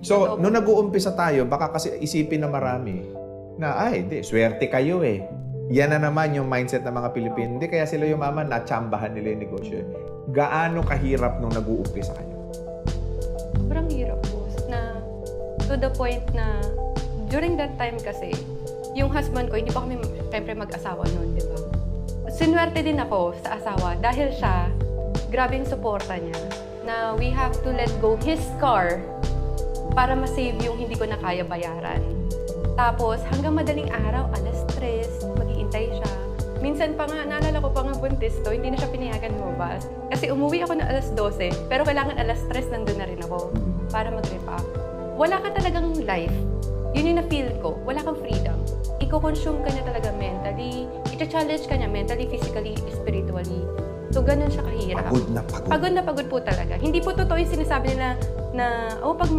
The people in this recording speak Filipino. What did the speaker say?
So, Totoo. nung nag-uumpisa tayo, baka kasi isipin na marami na, ay, di, swerte kayo eh. Yan na naman yung mindset ng mga Pilipino. Hindi, kaya sila yumaman, natsambahan nila yung negosyo. Gaano kahirap nung nag-uumpisa kayo? Sobrang hirap, boss, na to the point na during that time kasi, yung husband ko, hindi pa kami syempre mag-asawa noon, di ba? Sinwerte din ako sa asawa dahil siya, grabe yung suporta niya na we have to let go his car para ma-save yung hindi ko na kaya bayaran. Tapos, hanggang madaling araw, alas 3, mag-iintay siya. Minsan pa nga, naalala ko pa nga buntis to, hindi na siya pinayagan lumabas. Kasi umuwi ako na alas 12, pero kailangan alas 3 nandun na rin ako para mag-repack. Wala ka talagang life. Yun yung na-feel ko. Wala kang freedom. Iko-consume ka niya talaga mentally. Ita-challenge ka niya mentally, physically, spiritually. So, ganun siya kahirap. Pagod na pagod. Pagod na pagod po talaga. Hindi po totoo yung sinasabi nila na, oh, pag